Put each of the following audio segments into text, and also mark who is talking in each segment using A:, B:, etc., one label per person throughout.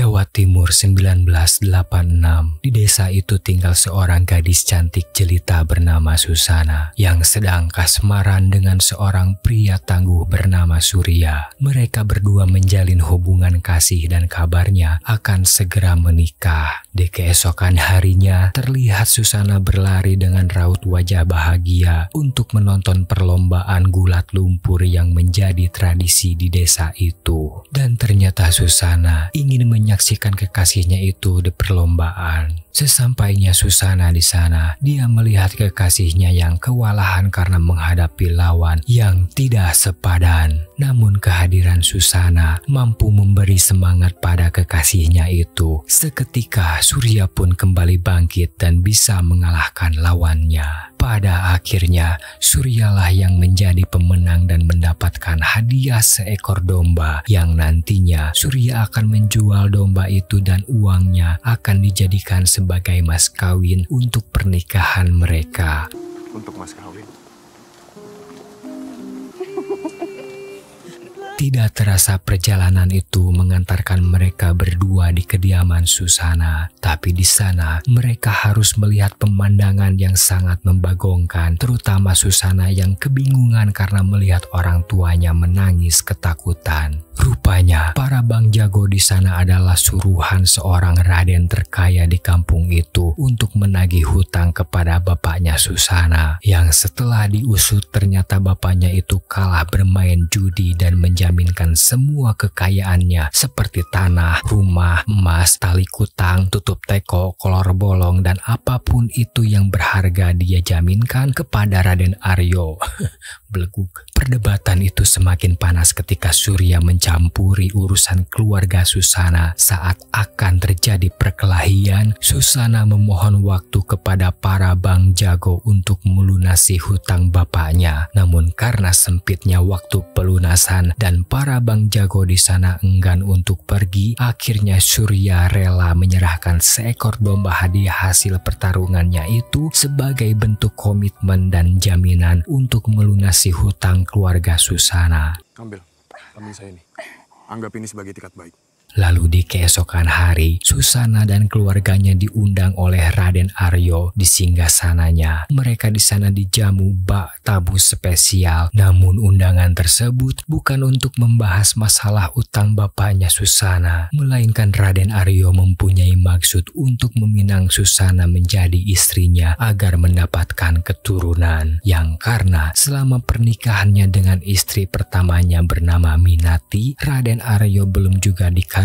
A: Jawa Timur 1986. Di desa itu tinggal seorang gadis cantik jelita bernama Susana yang sedang kasmaran dengan seorang pria tangguh bernama Surya. Mereka berdua menjalin hubungan kasih dan kabarnya akan segera menikah. Di keesokan harinya terlihat Susana berlari dengan raut wajah bahagia untuk menonton perlombaan gulat lumpur yang menjadi tradisi di desa itu. Dan ternyata Susana ingin menyaksikan kekasihnya itu di perlombaan. Sesampainya Susana di sana, dia melihat kekasihnya yang kewalahan karena menghadapi lawan yang tidak sepadan. Namun kehadiran Susana mampu memberi semangat pada kekasihnya itu. Seketika Surya pun kembali bangkit dan bisa mengalahkan lawannya. Pada akhirnya, Suryalah yang menjadi pemenang dan mendapatkan hadiah seekor domba yang nantinya Surya akan menjual domba itu dan uangnya akan dijadikan sebagai mas kawin untuk pernikahan mereka.
B: Untuk mas kawin.
A: Tidak terasa perjalanan itu mengantarkan mereka berdua di kediaman Susana. Tapi di sana mereka harus melihat pemandangan yang sangat membagongkan, terutama Susana yang kebingungan karena melihat orang tuanya menangis ketakutan. Rupanya para Bang Jago di sana adalah suruhan seorang raden terkaya di kampung itu untuk menagih hutang kepada bapaknya Susana, yang setelah diusut ternyata bapaknya itu kalah bermain judi dan menjaminkan semua kekayaannya seperti tanah, rumah, emas, tali kutang, tutup teko, kolor bolong, dan apapun itu yang berharga dia jaminkan kepada Raden Aryo. Beleguk. Perdebatan itu semakin panas ketika Surya mencampuri urusan keluarga Susana. Saat akan terjadi perkelahian, Susana memohon waktu kepada para Bang Jago untuk melunasi hutang bapaknya. Namun karena sempitnya waktu pelunasan dan para Bang Jago di sana enggan untuk pergi, akhirnya Surya rela menyerahkan seekor domba hadiah hasil pertarungannya itu sebagai bentuk komitmen dan jaminan untuk melunasi hutang keluarga Susana.
B: Ambil saya ini. Anggap ini sebagai tiket baik.
A: Lalu di keesokan hari, Susana dan keluarganya diundang oleh Raden Aryo di singgasananya. Mereka di sana dijamu bak tabu spesial. Namun undangan tersebut bukan untuk membahas masalah utang bapaknya Susana, melainkan Raden Aryo mempunyai maksud untuk meminang Susana menjadi istrinya agar mendapatkan keturunan. Yang karena selama pernikahannya dengan istri pertamanya bernama Minati, Raden Aryo belum juga dikaruniai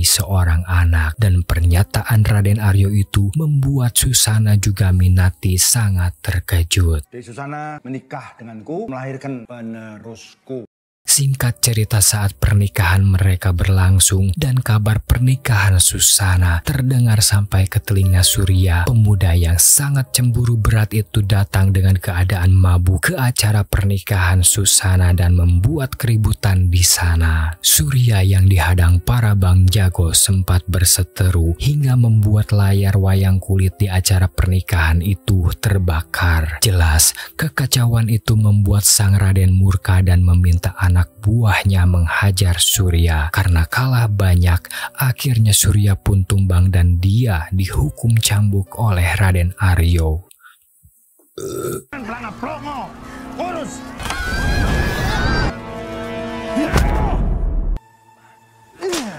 A: seorang anak, dan pernyataan Raden Aryo itu membuat Susana juga Minati sangat terkejut.
C: Susana menikah denganku, melahirkan penerusku.
A: Singkat cerita, saat pernikahan mereka berlangsung dan kabar pernikahan Susana terdengar sampai ke telinga Surya, pemuda yang sangat cemburu berat itu datang dengan keadaan mabuk ke acara pernikahan Susana dan membuat keributan di sana. Surya yang dihadang para Bang Jago sempat berseteru hingga membuat layar wayang kulit di acara pernikahan itu terbakar. Jelas, kekacauan itu membuat sang Raden murka dan meminta anak buahnya menghajar Surya. Karena kalah banyak, akhirnya Surya pun tumbang dan dia dihukum cambuk oleh Raden Aryo.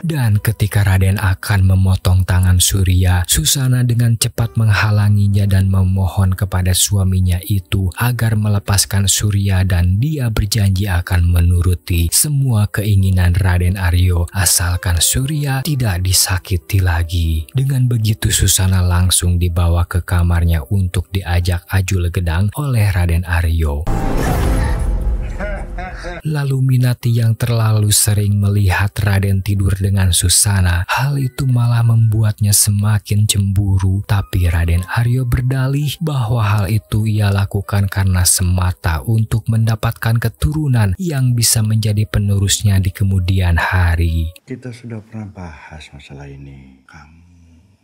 A: Dan ketika Raden akan memotong tangan Surya, Susana dengan cepat menghalanginya dan memohon kepada suaminya itu agar melepaskan Surya, dan dia berjanji akan menuruti semua keinginan Raden Aryo asalkan Surya tidak disakiti lagi. Dengan begitu Susana langsung dibawa ke kamarnya untuk diajak ajul gedang oleh Raden Aryo. Lalu Minati yang terlalu sering melihat Raden tidur dengan Susana, hal itu malah membuatnya semakin cemburu. Tapi Raden Aryo berdalih bahwa hal itu ia lakukan karena semata untuk mendapatkan keturunan yang bisa menjadi penerusnya di kemudian hari.
C: Kita sudah pernah bahas masalah ini. Kamu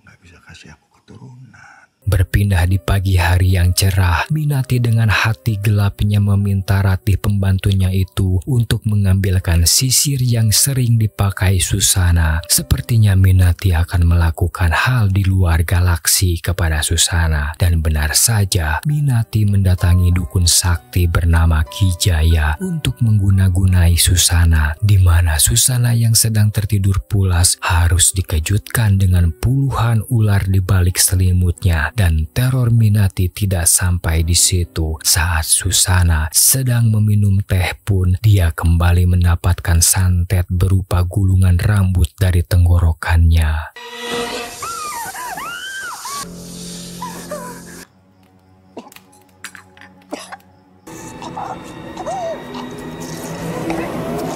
C: nggak bisa kasih aku keturunan.
A: Berpindah di pagi hari yang cerah, Minati dengan hati gelapnya meminta Ratih pembantunya itu untuk mengambilkan sisir yang sering dipakai Susana. Sepertinya Minati akan melakukan hal di luar galaksi kepada Susana. Dan benar saja, Minati mendatangi dukun sakti bernama Ki Jaya untuk mengguna-gunai Susana, di mana Susana yang sedang tertidur pulas harus dikejutkan dengan puluhan ular di balik selimutnya. Dan teror Minati tidak sampai di situ. Saat Susana sedang meminum teh pun, dia kembali mendapatkan santet berupa gulungan rambut dari tenggorokannya.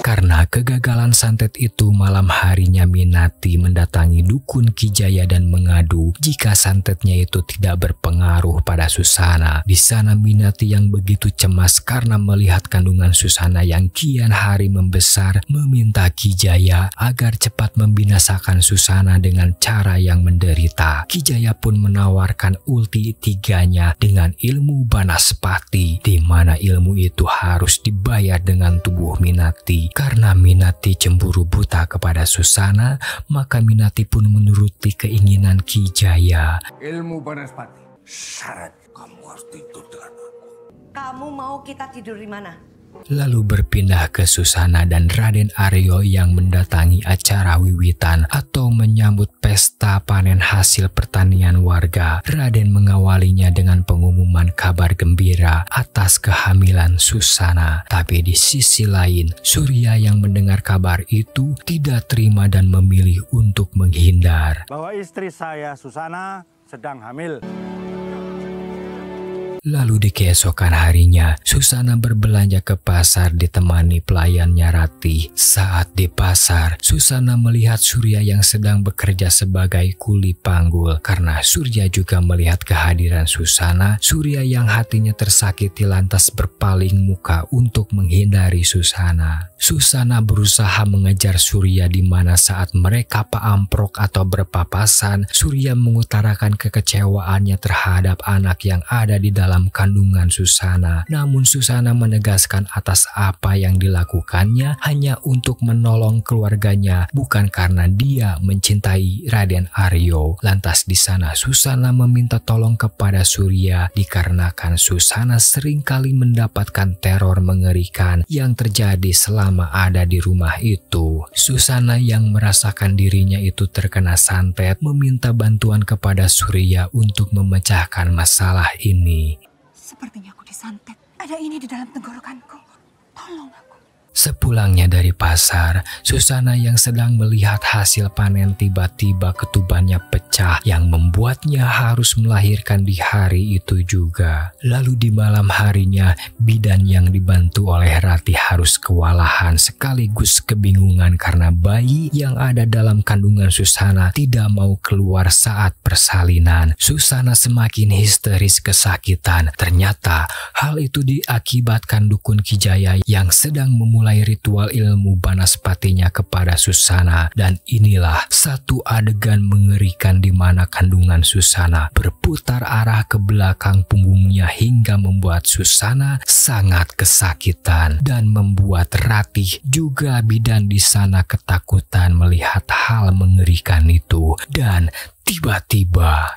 A: Karena kegagalan santet itu, malam harinya Minati mendatangi dukun Ki Jaya dan mengadu jika santetnya itu tidak berpengaruh pada Susana. Di sana Minati yang begitu cemas karena melihat kandungan Susana yang kian hari membesar meminta Ki Jaya agar cepat membinasakan Susana dengan cara yang menderita. Ki Jaya pun menawarkan ulti tiganya dengan ilmu Banaspati, di mana ilmu itu harus dibayar dengan tubuh Minati. Karena Minati cemburu buta kepada Susana, maka Minati pun menuruti keinginan Ki Jaya.
C: Ilmu Banaspati. Syarat kamu harus tidur dengan aku.
D: Kamu mau kita tidur di mana?
A: Lalu berpindah ke Susana dan Raden Aryo yang mendatangi acara wiwitan atau menyambut pesta panen hasil pertanian warga. Raden mengawalinya dengan pengumuman kabar gembira atas kehamilan Susana. Tapi di sisi lain, Surya yang mendengar kabar itu tidak terima dan memilih untuk menghindar.
C: Bahwa istri saya Susana sedang hamil.
A: Lalu di keesokan harinya, Susana berbelanja ke pasar ditemani pelayannya Ratih. Saat di pasar, Susana melihat Surya yang sedang bekerja sebagai kuli panggul. Karena Surya juga melihat kehadiran Susana, Surya yang hatinya tersakiti lantas berpaling muka untuk menghindari Susana. Susana berusaha mengejar Surya, di mana saat mereka paamprok atau berpapasan, Surya mengutarakan kekecewaannya terhadap anak yang ada di dalam kandungan Susana. Namun Susana menegaskan atas apa yang dilakukannya hanya untuk menolong keluarganya, bukan karena dia mencintai Raden Aryo. Lantas di sana Susana meminta tolong kepada Surya dikarenakan Susana seringkali mendapatkan teror mengerikan yang terjadi selama ada di rumah itu. Susana yang merasakan dirinya itu terkena santet meminta bantuan kepada Surya untuk memecahkan masalah ini.
D: Sepertinya aku disantet. Ada ini di dalam tenggorokanku. Tolong aku.
A: Sepulangnya dari pasar, Susana yang sedang melihat hasil panen tiba-tiba ketubannya pecah yang membuatnya harus melahirkan di hari itu juga. Lalu di malam harinya, bidan yang dibantu oleh Ratih harus kewalahan sekaligus kebingungan karena bayi yang ada dalam kandungan Susana tidak mau keluar saat persalinan. Susana semakin histeris kesakitan. Ternyata hal itu diakibatkan dukun Ki Jaya yang sedang memulai ritual ilmu Banaspatinya kepada Susana. Dan inilah satu adegan mengerikan di mana kandungan Susana berputar arah ke belakang punggungnya hingga membuat Susana sangat kesakitan dan membuat Ratih juga bidan di sana ketakutan melihat hal mengerikan itu. Dan tiba-tiba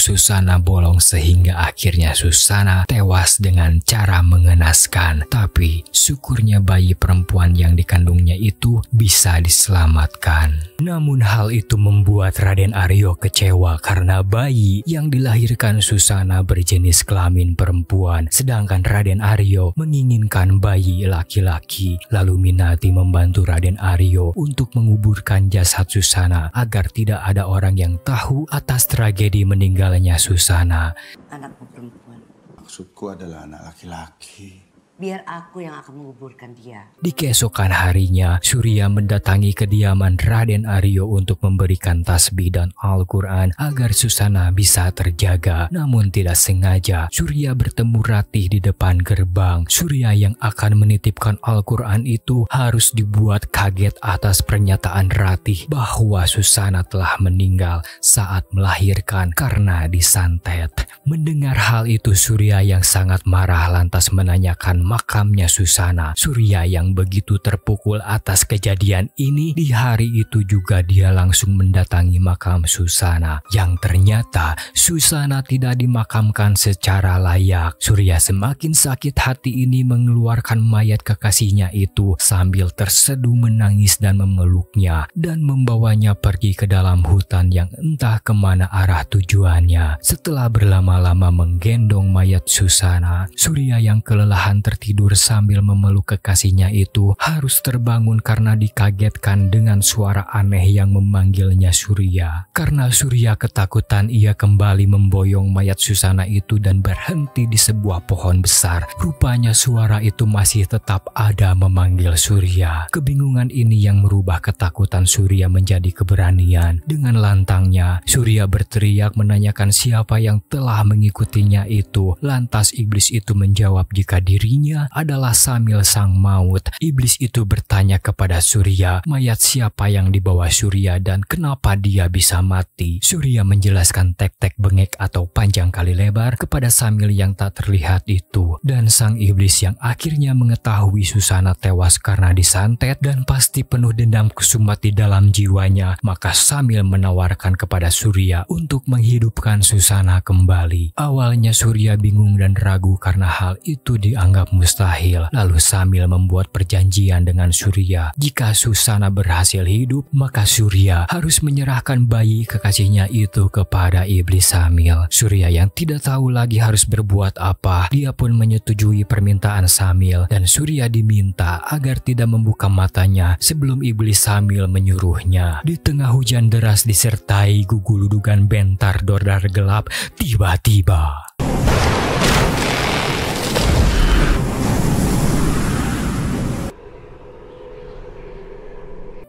A: Susana bolong sehingga akhirnya Susana tewas dengan cara mengenaskan. Tapi syukurnya bayi perempuan yang dikandungnya itu bisa diselamatkan. Namun hal itu membuat Raden Aryo kecewa karena bayi yang dilahirkan Susana berjenis kelamin perempuan, sedangkan Raden Aryo menginginkan bayi laki-laki. Lalu Minati membantu Raden Aryo untuk menguburkan jasad Susana agar tidak ada orang yang tahu atas tragedi meninggalnya Susana.
D: Anakku perempuan.
C: Maksudku adalah anak laki-laki.
E: Biar aku yang akan menguburkan dia.
A: Di keesokan harinya, Surya mendatangi kediaman Raden Aryo untuk memberikan tasbih dan Al-Quran agar Susana bisa terjaga. Namun tidak sengaja, Surya bertemu Ratih di depan gerbang. Surya yang akan menitipkan Al-Quran itu harus dibuat kaget atas pernyataan Ratih bahwa Susana telah meninggal saat melahirkan karena disantet. Mendengar hal itu, Surya yang sangat marah lantas menanyakan makamnya Susana. Surya yang begitu terpukul atas kejadian ini, di hari itu juga dia langsung mendatangi makam Susana, yang ternyata Susana tidak dimakamkan secara layak. Surya semakin sakit hati ini mengeluarkan mayat kekasihnya itu sambil terseduh menangis dan memeluknya dan membawanya pergi ke dalam hutan yang entah kemana arah tujuannya. Setelah berlama-lama menggendong mayat Susana, Surya yang kelelahan tertidur sambil memeluk kekasihnya itu harus terbangun karena dikagetkan dengan suara aneh yang memanggilnya Surya. Karena Surya ketakutan, ia kembali memboyong mayat Susana itu dan berhenti di sebuah pohon besar. Rupanya suara itu masih tetap ada memanggil Surya. Kebingungan ini yang merubah ketakutan Surya menjadi keberanian. Dengan lantangnya, Surya berteriak menanyakan siapa yang telah mengikutinya itu. Lantas iblis itu menjawab jika dirinya adalah Samil sang maut. Iblis itu bertanya kepada Surya, mayat siapa yang dibawa Surya dan kenapa dia bisa mati? Surya menjelaskan tek-tek bengek atau panjang kali lebar kepada Samil yang tak terlihat itu. Dan sang iblis yang akhirnya mengetahui Susana tewas karena disantet dan pasti penuh dendam kesumat di dalam jiwanya, maka Samil menawarkan kepada Surya untuk menghidupkan Susana kembali. Awalnya Surya bingung dan ragu karena hal itu dianggap mustahil. Lalu Samil membuat perjanjian dengan Surya. Jika Susana berhasil hidup, maka Surya harus menyerahkan bayi kekasihnya itu kepada iblis Samil. Surya yang tidak tahu lagi harus berbuat apa, dia pun menyetujui permintaan Samil dan Surya diminta agar tidak membuka matanya sebelum iblis Samil menyuruhnya. Di tengah hujan deras disertai guguludugan bentar dordar gelap, tiba-tiba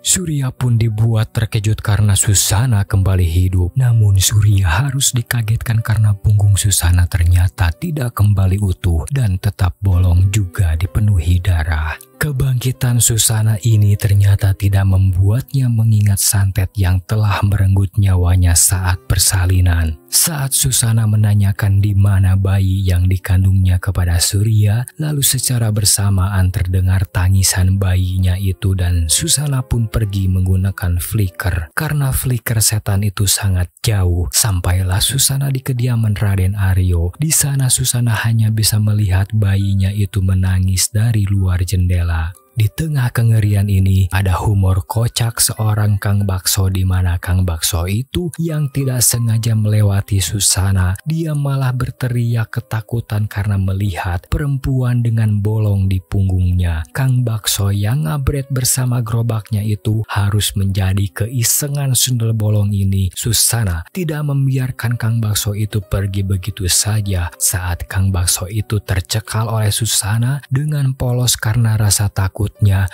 A: Surya pun dibuat terkejut karena Susana kembali hidup. Namun Surya harus dikagetkan karena punggung Susana ternyata tidak kembali utuh dan tetap bolong juga dipenuhi darah. Kebangkitan Susana ini ternyata tidak membuatnya mengingat santet yang telah merenggut nyawanya saat persalinan. Saat Susana menanyakan di mana bayi yang dikandungnya kepada Surya, lalu secara bersamaan terdengar tangisan bayinya itu dan Susana pun pergi menggunakan flicker. Karena flicker setan itu sangat jauh, sampailah Susana di kediaman Raden Aryo. Di sana Susana hanya bisa melihat bayinya itu menangis dari luar jendela. Di tengah kengerian ini ada humor kocak seorang Kang Bakso di mana Kang Bakso itu yang tidak sengaja melewati Susana. Dia malah berteriak ketakutan karena melihat perempuan dengan bolong di punggungnya. Kang Bakso yang ngabret bersama gerobaknya itu harus menjadi keisengan sundel bolong ini. Susana tidak membiarkan Kang Bakso itu pergi begitu saja. Saat Kang Bakso itu tercekal oleh Susana dengan polos karena rasa takut,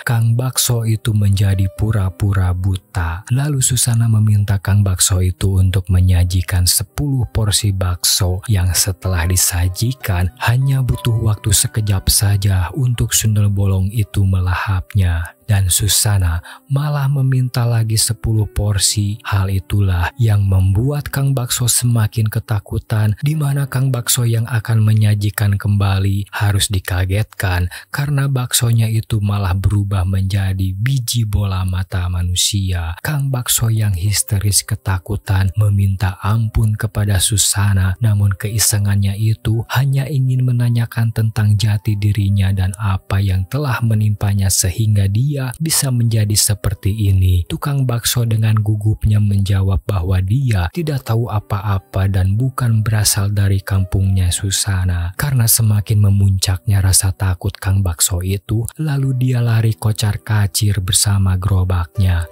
A: Kang Bakso itu menjadi pura-pura buta. Lalu Susana meminta Kang Bakso itu untuk menyajikan 10 porsi bakso yang setelah disajikan hanya butuh waktu sekejap saja untuk sundel bolong itu melahapnya. Dan Susana malah meminta lagi 10 porsi. Hal itulah yang membuat Kang Bakso semakin ketakutan, di mana Kang Bakso yang akan menyajikan kembali harus dikagetkan karena baksonya itu malah berubah menjadi biji bola mata manusia. Kang Bakso yang histeris ketakutan meminta ampun kepada Susana, namun keisengannya itu hanya ingin menanyakan tentang jati dirinya dan apa yang telah menimpanya sehingga dia bisa menjadi seperti ini. Tukang bakso dengan gugupnya menjawab bahwa dia tidak tahu apa-apa dan bukan berasal dari kampungnya Susana. Karena semakin memuncaknya rasa takut Kang Bakso itu, lalu dia lari kocar-kacir bersama gerobaknya.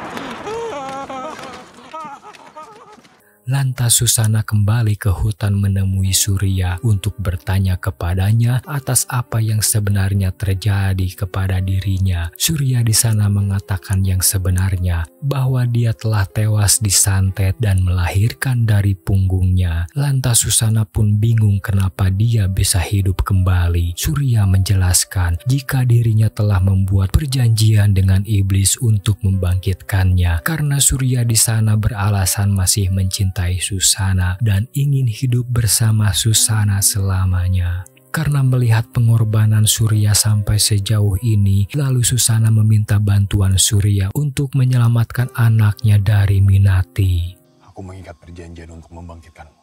A: Lantas Susana kembali ke hutan menemui Surya untuk bertanya kepadanya atas apa yang sebenarnya terjadi kepada dirinya. Surya di sana mengatakan yang sebenarnya, bahwa dia telah tewas disantet dan melahirkan dari punggungnya. Lantas Susana pun bingung kenapa dia bisa hidup kembali. Surya menjelaskan jika dirinya telah membuat perjanjian dengan iblis untuk membangkitkannya, karena Surya di sana beralasan masih mencintai Susana dan ingin hidup bersama Susana selamanya. Karena melihat pengorbanan Surya sampai sejauh ini, lalu Susana meminta bantuan Surya untuk menyelamatkan anaknya dari Minati.
B: Aku mengikat perjanjian untuk membangkitkanmu,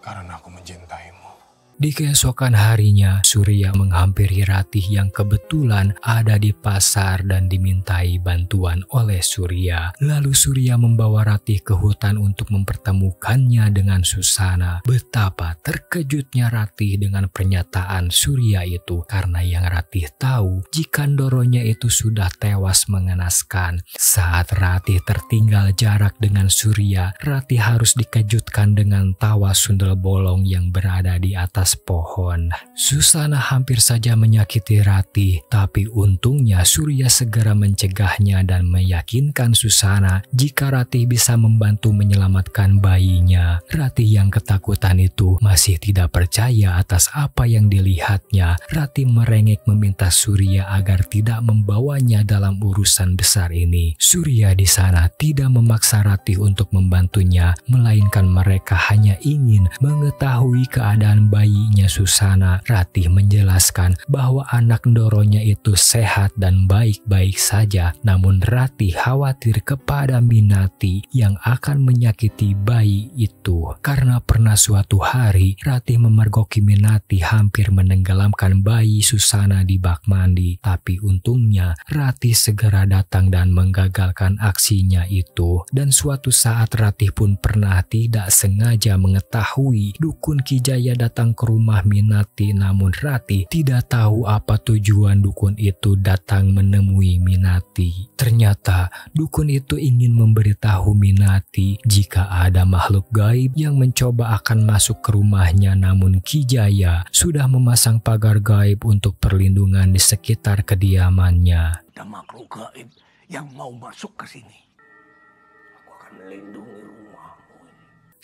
B: karena aku mencintaimu.
A: Di keesokan harinya, Surya menghampiri Ratih yang kebetulan ada di pasar dan dimintai bantuan oleh Surya. Lalu Surya membawa Ratih ke hutan untuk mempertemukannya dengan Susana. Betapa terkejutnya Ratih dengan pernyataan Surya itu, karena yang Ratih tahu jika Ndoronya itu sudah tewas mengenaskan. Saat Ratih tertinggal jarak dengan Surya, Ratih harus dikejutkan dengan tawa sundel bolong yang berada di atas pohon. Susana hampir saja menyakiti Ratih, tapi untungnya Surya segera mencegahnya dan meyakinkan Susana jika Ratih bisa membantu menyelamatkan bayinya. Ratih yang ketakutan itu masih tidak percaya atas apa yang dilihatnya. Ratih merengek meminta Surya agar tidak membawanya dalam urusan besar ini. Surya di sana tidak memaksa Ratih untuk membantunya, melainkan mereka hanya ingin mengetahui keadaan bayinya Susana. Ratih menjelaskan bahwa anak Ndoronya itu sehat dan baik-baik saja, namun Ratih khawatir kepada Minati yang akan menyakiti bayi itu. Karena pernah suatu hari Ratih memergoki Minati hampir menenggelamkan bayi Susana di bak mandi, tapi untungnya Ratih segera datang dan menggagalkan aksinya itu. Dan suatu saat Ratih pun pernah tidak sengaja mengetahui dukun Ki Jaya datang ke rumah Minati, namun Ratih tidak tahu apa tujuan dukun itu datang menemui Minati. Ternyata dukun itu ingin memberitahu Minati jika ada makhluk gaib yang mencoba akan masuk ke rumahnya, namun Ki Jaya sudah memasang pagar gaib untuk perlindungan di sekitar kediamannya.
C: Ada makhluk gaib yang mau masuk ke sini. Aku akan melindungi rumahmu.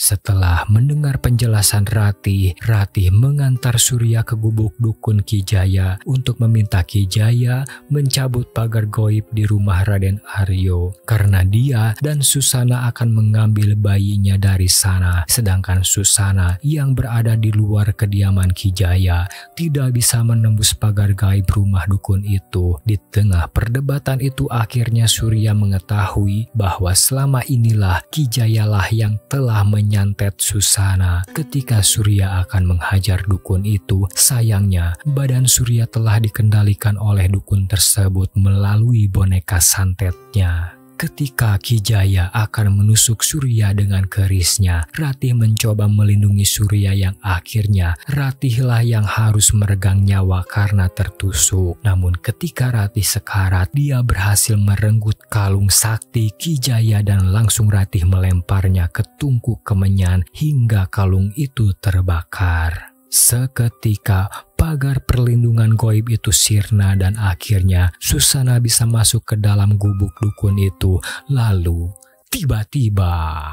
A: Setelah mendengar penjelasan Ratih, Ratih mengantar Surya ke gubuk dukun Ki Jaya untuk meminta Ki Jaya mencabut pagar gaib di rumah Raden Aryo, karena dia dan Susana akan mengambil bayinya dari sana. Sedangkan Susana yang berada di luar kediaman Ki Jaya tidak bisa menembus pagar gaib rumah dukun itu. Di tengah perdebatan itu akhirnya Surya mengetahui bahwa selama inilah Ki Jayalah yang telah menyantet Susana. Ketika Surya akan menghajar dukun itu, sayangnya badan Surya telah dikendalikan oleh dukun tersebut melalui boneka santetnya. Ketika Ki Jaya akan menusuk Surya dengan kerisnya, Ratih mencoba melindungi Surya yang akhirnya Ratihlah yang harus meregang nyawa karena tertusuk. Namun ketika Ratih sekarat, dia berhasil merenggut kalung sakti Ki Jaya dan langsung Ratih melemparnya ke tungku kemenyan hingga kalung itu terbakar. Seketika pagar perlindungan gaib itu sirna dan akhirnya Susana bisa masuk ke dalam gubuk dukun itu. Lalu tiba-tiba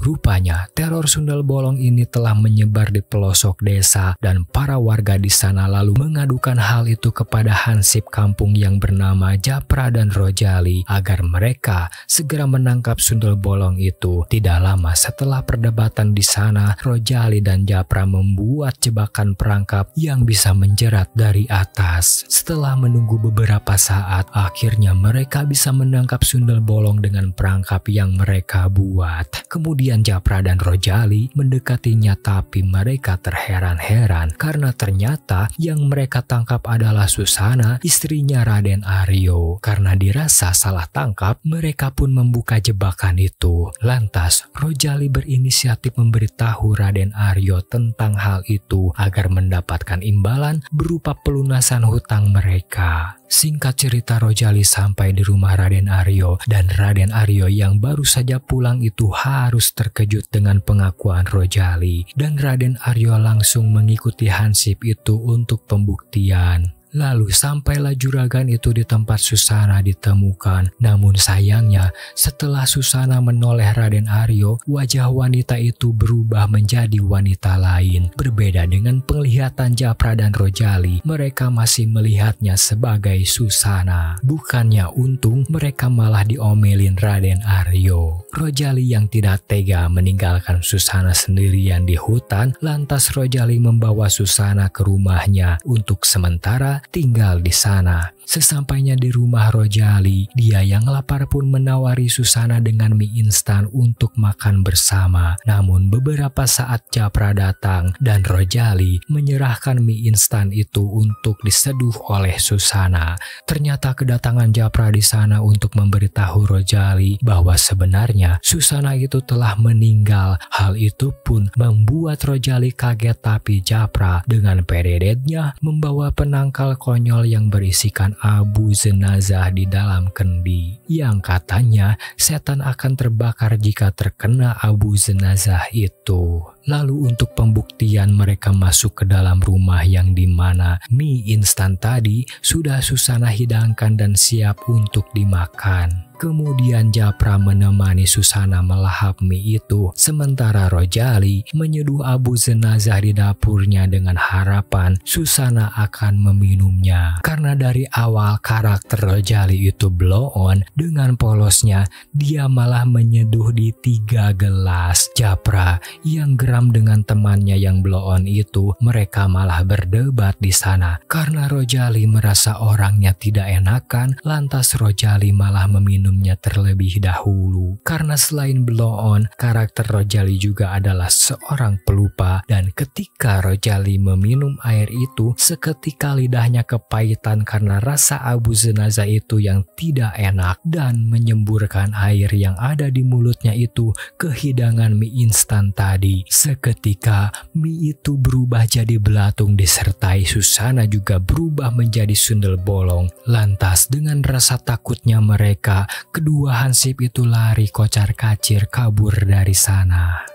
A: rupanya teror sundel bolong ini telah menyebar di pelosok desa dan para warga di sana lalu mengadukan hal itu kepada hansip kampung yang bernama Japra dan Rojali agar mereka segera menangkap sundel bolong itu. Tidak lama setelah perdebatan di sana, Rojali dan Japra membuat jebakan perangkap yang bisa menjerat dari atas. Setelah menunggu beberapa saat, akhirnya mereka bisa menangkap sundel bolong dengan perangkap yang mereka buat. Kemudian Japra dan Rojali mendekatinya, tapi mereka terheran-heran karena ternyata yang mereka tangkap adalah Susana, istrinya Raden Aryo. Karena dirasa salah tangkap, mereka pun membuka jebakan itu. Lantas Rojali berinisiatif memberitahu Raden Aryo tentang hal itu agar mendapatkan imbalan berupa pelunasan hutang mereka. Singkat cerita, Rojali sampai di rumah Raden Aryo, dan Raden Aryo yang baru saja pulang itu harus terkejut dengan pengakuan Rojali, dan Raden Aryo langsung mengikuti hansip itu untuk pembuktian. Lalu sampailah juragan itu di tempat Susana ditemukan. Namun sayangnya setelah Susana menoleh Raden Aryo, wajah wanita itu berubah menjadi wanita lain. Berbeda dengan penglihatan Japra dan Rojali, mereka masih melihatnya sebagai Susana. Bukannya untung, mereka malah diomelin Raden Aryo. Rojali yang tidak tega meninggalkan Susana sendirian di hutan, lantas Rojali membawa Susana ke rumahnya untuk sementara tinggal di sana. Sesampainya di rumah Rojali, dia yang lapar pun menawari Susana dengan mie instan untuk makan bersama. Namun beberapa saat Japra datang dan Rojali menyerahkan mie instan itu untuk diseduh oleh Susana. Ternyata kedatangan Japra di sana untuk memberitahu Rojali bahwa sebenarnya Susana itu telah meninggal. Hal itu pun membuat Rojali kaget, tapi Japra dengan pededetnya membawa penangkal konyol yang berisikan abu jenazah di dalam kendi, yang katanya setan akan terbakar jika terkena abu jenazah itu. Lalu untuk pembuktian mereka masuk ke dalam rumah yang dimana mie instan tadi sudah Susana hidangkan dan siap untuk dimakan. Kemudian Japra menemani Susana melahap mie itu, sementara Rojali menyeduh abu jenazah di dapurnya dengan harapan Susana akan meminumnya. Karena dari awal karakter Rojali itu blow on, dengan polosnya dia malah menyeduh di 3 gelas. Japra yang geram dengan temannya yang blow on itu, mereka malah berdebat di sana. Karena Rojali merasa orangnya tidak enakan, lantas Rojali malah meminumnya terlebih dahulu. Karena selain blow on, karakter Rojali juga adalah seorang pelupa, dan ketika Rojali meminum air itu, seketika lidahnya kepahitan karena rasa abu jenazah itu yang tidak enak, dan menyemburkan air yang ada di mulutnya itu ke hidangan mie instan tadi. Seketika mie itu berubah jadi belatung, disertai Susana juga berubah menjadi sundel bolong. Lantas dengan rasa takutnya mereka, kedua hansip itu lari kocar-kacir kabur dari sana.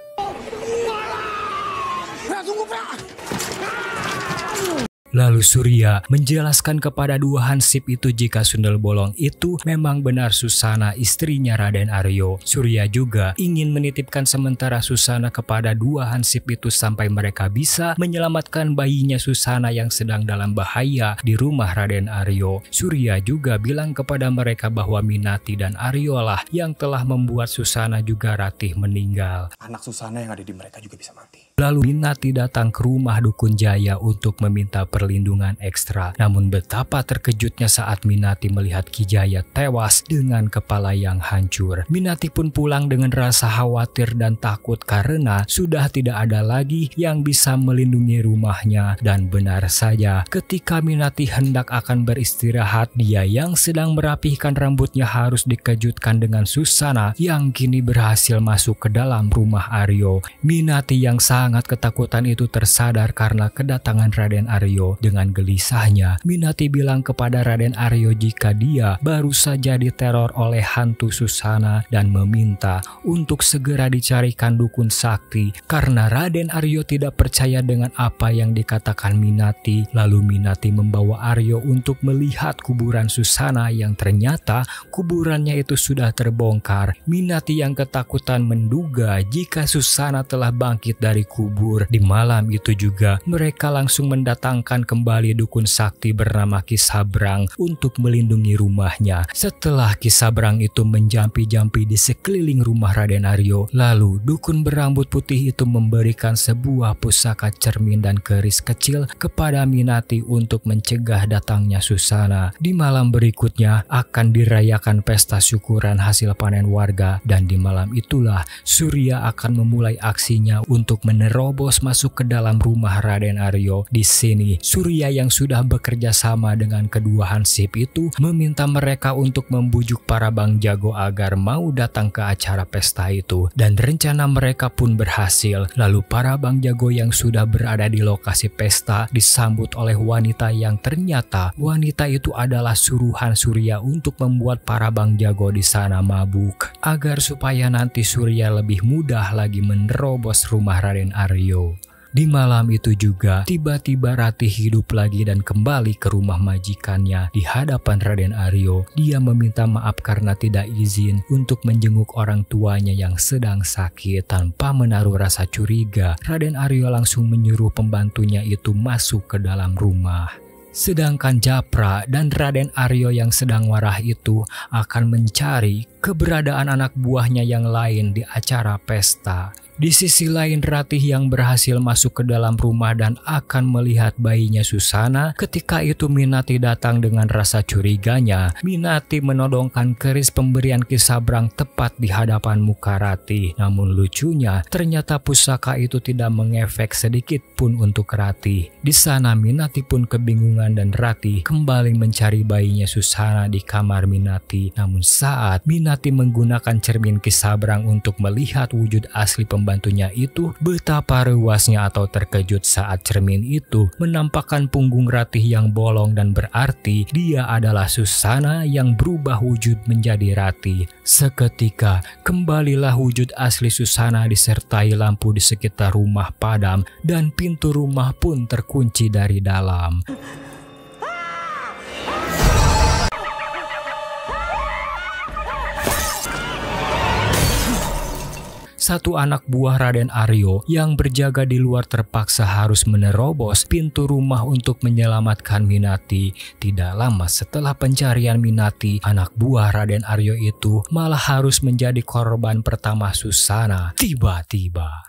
A: Lalu Surya menjelaskan kepada dua hansip itu jika sundel bolong itu memang benar Susana, istrinya Raden Aryo. Surya juga ingin menitipkan sementara Susana kepada dua hansip itu sampai mereka bisa menyelamatkan bayinya Susana yang sedang dalam bahaya di rumah Raden Aryo. Surya juga bilang kepada mereka bahwa Minati dan Aryo lah yang telah membuat Susana juga Ratih meninggal.
B: Anak Susana yang ada di mereka juga bisa mati.
A: Lalu Minati datang ke rumah Dukun Jaya untuk meminta perlindungan ekstra. Namun betapa terkejutnya saat Minati melihat Ki Jaya tewas dengan kepala yang hancur. Minati pun pulang dengan rasa khawatir dan takut karena sudah tidak ada lagi yang bisa melindungi rumahnya. Dan benar saja, ketika Minati hendak akan beristirahat, dia yang sedang merapihkan rambutnya harus dikejutkan dengan Susana yang kini berhasil masuk ke dalam rumah Aryo. Minati yang sangat ketakutan itu tersadar karena kedatangan Raden Aryo. Dengan gelisahnya, Minati bilang kepada Raden Aryo jika dia baru saja diteror oleh hantu Susana dan meminta untuk segera dicarikan dukun sakti karena Raden Aryo tidak percaya dengan apa yang dikatakan Minati. Lalu Minati membawa Aryo untuk melihat kuburan Susana yang ternyata kuburannya itu sudah terbongkar. Minati yang ketakutan menduga jika Susana telah bangkit dari kubur. Di malam itu juga mereka langsung mendatangkan kembali dukun sakti bernama Ki Sabrang untuk melindungi rumahnya. Setelah Ki Sabrang itu menjampi-jampi di sekeliling rumah Raden Aryo, lalu dukun berambut putih itu memberikan sebuah pusaka cermin dan keris kecil kepada Minati untuk mencegah datangnya Susana. Di malam berikutnya akan dirayakan pesta syukuran hasil panen warga, dan di malam itulah Surya akan memulai aksinya untuk menerima menerobos masuk ke dalam rumah Raden Aryo. Di sini, Surya yang sudah bekerja sama dengan kedua hansip itu meminta mereka untuk membujuk para Bang Jago agar mau datang ke acara pesta itu. Dan rencana mereka pun berhasil. Lalu para Bang Jago yang sudah berada di lokasi pesta disambut oleh wanita yang ternyata wanita itu adalah suruhan Surya untuk membuat para Bang Jago di sana mabuk agar supaya nanti Surya lebih mudah lagi menerobos rumah Raden Aryo. Di malam itu juga, tiba-tiba Ratih hidup lagi dan kembali ke rumah majikannya. Di hadapan Raden Aryo, dia meminta maaf karena tidak izin untuk menjenguk orang tuanya yang sedang sakit. Tanpa menaruh rasa curiga, Raden Aryo langsung menyuruh pembantunya itu masuk ke dalam rumah. Sedangkan Japra dan Raden Aryo yang sedang marah itu akan mencari keberadaan anak buahnya yang lain di acara pesta. Di sisi lain, Ratih yang berhasil masuk ke dalam rumah dan akan melihat bayinya Susana. Ketika itu Minati datang dengan rasa curiganya. Minati menodongkan keris pemberian Ki Sabrang tepat di hadapan muka Ratih. Namun lucunya, ternyata pusaka itu tidak mengefek sedikit pun untuk Ratih. Di sana Minati pun kebingungan dan Ratih kembali mencari bayinya Susana di kamar Minati. Namun saat Minati menggunakan cermin Ki Sabrang untuk melihat wujud asli pembantunya itu, betapa ruasnya atau terkejut saat cermin itu menampakkan punggung Ratih yang bolong dan berarti dia adalah Susana yang berubah wujud menjadi Ratih. Seketika kembalilah wujud asli Susana disertai lampu di sekitar rumah padam dan pintu rumah pun terkunci dari dalam. Satu anak buah Raden Aryo yang berjaga di luar terpaksa harus menerobos pintu rumah untuk menyelamatkan Minati. Tidak lama setelah pencarian Minati, anak buah Raden Aryo itu malah harus menjadi korban pertama Susana. Tiba-tiba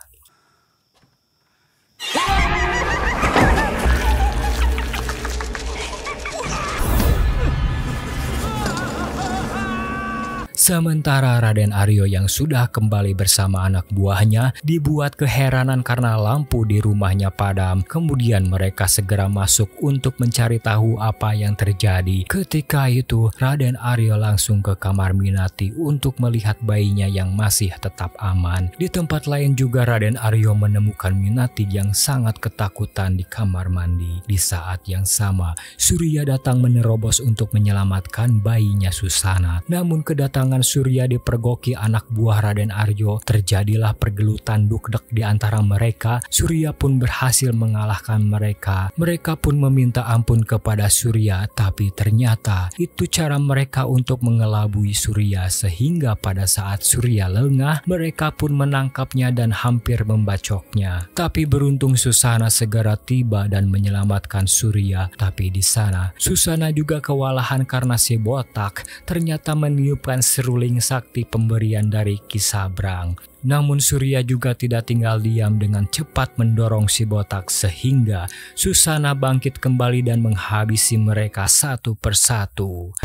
A: sementara Raden Aryo yang sudah kembali bersama anak buahnya dibuat keheranan karena lampu di rumahnya padam. Kemudian mereka segera masuk untuk mencari tahu apa yang terjadi. Ketika itu Raden Aryo langsung ke kamar Minati untuk melihat bayinya yang masih tetap aman. Di tempat lain juga Raden Aryo menemukan Minati yang sangat ketakutan di kamar mandi. Di saat yang sama Surya datang menerobos untuk menyelamatkan bayinya Susana. Namun kedatangan Surya dipergoki anak buah Raden Aryo. Terjadilah pergelutan dukdek di antara mereka. Surya pun berhasil mengalahkan mereka. Mereka pun meminta ampun kepada Surya, tapi ternyata itu cara mereka untuk mengelabui Surya, sehingga pada saat Surya lengah, mereka pun menangkapnya dan hampir membacoknya. Tapi beruntung Susana segera tiba dan menyelamatkan Surya. Tapi di sana Susana juga kewalahan karena si botak ternyata meniupkan seruling sakti pemberian dari Ki Sabrang. Namun Surya juga tidak tinggal diam, dengan cepat mendorong si botak sehingga Susana bangkit kembali dan menghabisi mereka satu persatu.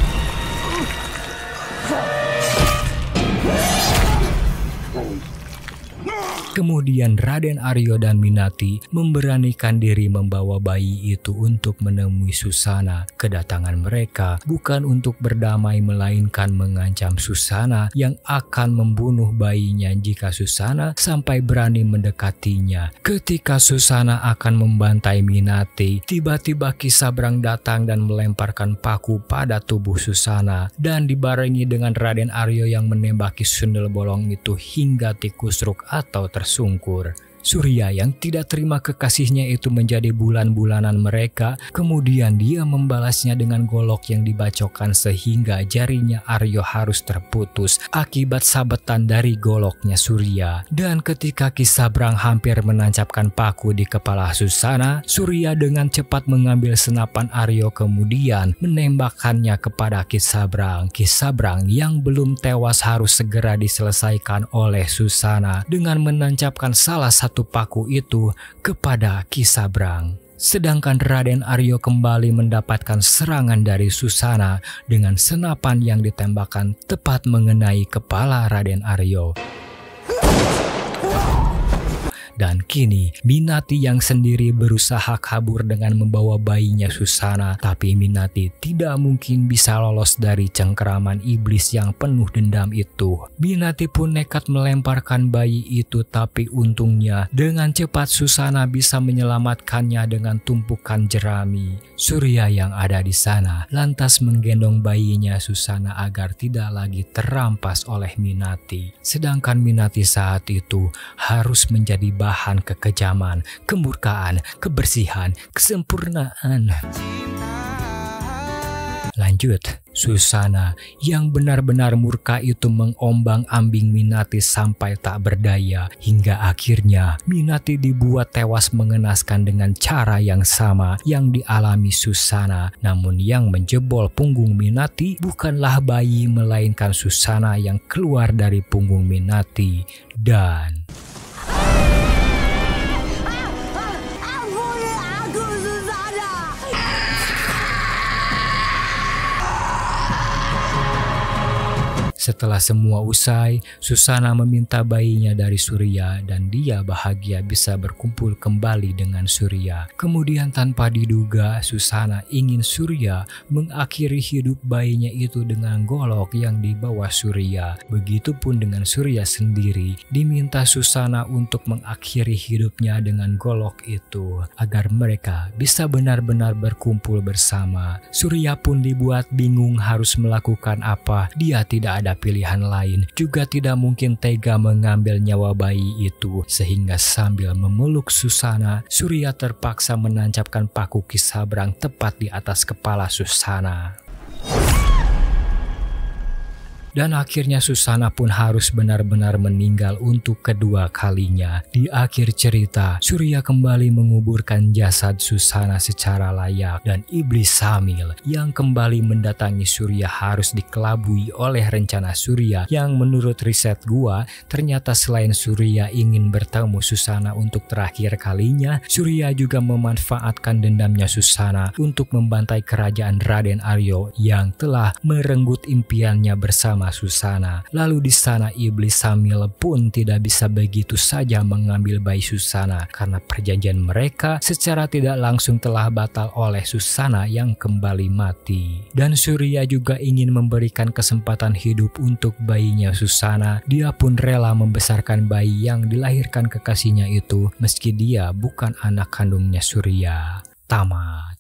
A: Kemudian Raden Aryo dan Minati memberanikan diri membawa bayi itu untuk menemui Susana. Kedatangan mereka bukan untuk berdamai melainkan mengancam Susana yang akan membunuh bayinya jika Susana sampai berani mendekatinya. Ketika Susana akan membantai Minati, tiba-tiba Ki Sabrang datang dan melemparkan paku pada tubuh Susana dan dibarengi dengan Raden Aryo yang menembaki sundel bolong itu hingga tikusruk atau tersungkur. Surya yang tidak terima kekasihnya itu menjadi bulan-bulanan mereka. Kemudian dia membalasnya dengan golok yang dibacokkan sehingga jarinya Aryo harus terputus akibat sabetan dari goloknya Surya. Dan ketika Ki Sabrang hampir menancapkan paku di kepala Susana, Surya dengan cepat mengambil senapan Aryo kemudian menembakkannya kepada Ki Sabrang. Ki Sabrang yang belum tewas harus segera diselesaikan oleh Susana dengan menancapkan salah satu paku itu kepada Ki Sabrang. Sedangkan Raden Aryo kembali mendapatkan serangan dari Susana dengan senapan yang ditembakkan tepat mengenai kepala Raden Aryo. Dan Kini Minati yang sendiri berusaha kabur dengan membawa bayinya Susana, tapi Minati tidak mungkin bisa lolos dari cengkeraman iblis yang penuh dendam itu. Minati pun nekat melemparkan bayi itu, tapi untungnya dengan cepat Susana bisa menyelamatkannya dengan tumpukan jerami. Surya yang ada di sana lantas menggendong bayinya Susana agar tidak lagi terampas oleh Minati. Sedangkan Minati saat itu harus menjadi bahan kekejaman, kemurkaan, kebersihan, kesempurnaan. Lanjut, Susana yang benar-benar murka itu mengombang-ambing Minati sampai tak berdaya, hingga akhirnya Minati dibuat tewas mengenaskan dengan cara yang sama yang dialami Susana. Namun yang menjebol punggung Minati bukanlah bayi, melainkan Susana yang keluar dari punggung Minati. Dan setelah semua usai, Susana meminta bayinya dari Surya dan dia bahagia bisa berkumpul kembali dengan Surya. Kemudian tanpa diduga, Susana ingin Surya mengakhiri hidup bayinya itu dengan golok yang dibawa Surya. Begitupun dengan Surya sendiri, diminta Susana untuk mengakhiri hidupnya dengan golok itu agar mereka bisa benar-benar berkumpul bersama. Surya pun dibuat bingung harus melakukan apa. Dia tidak ada pilihan lain, juga tidak mungkin tega mengambil nyawa bayi itu, sehingga sambil memeluk Susana, Surya terpaksa menancapkan paku Kisabrang tepat di atas kepala Susana. Dan akhirnya Susana pun harus benar-benar meninggal untuk kedua kalinya. Di akhir cerita, Surya kembali menguburkan jasad Susana secara layak, dan iblis Samil yang kembali mendatangi Surya harus dikelabui oleh rencana Surya yang menurut riset gua, ternyata selain Surya ingin bertemu Susana untuk terakhir kalinya, Surya juga memanfaatkan dendamnya Susana untuk membantai kerajaan Raden Aryo yang telah merenggut impiannya bersama Susana. Lalu di sana iblis Samil pun tidak bisa begitu saja mengambil bayi Susana karena perjanjian mereka secara tidak langsung telah batal oleh Susana yang kembali mati. Dan Surya juga ingin memberikan kesempatan hidup untuk bayinya Susana. Dia pun rela membesarkan bayi yang dilahirkan kekasihnya itu meski dia bukan anak kandungnya Surya. Tamat.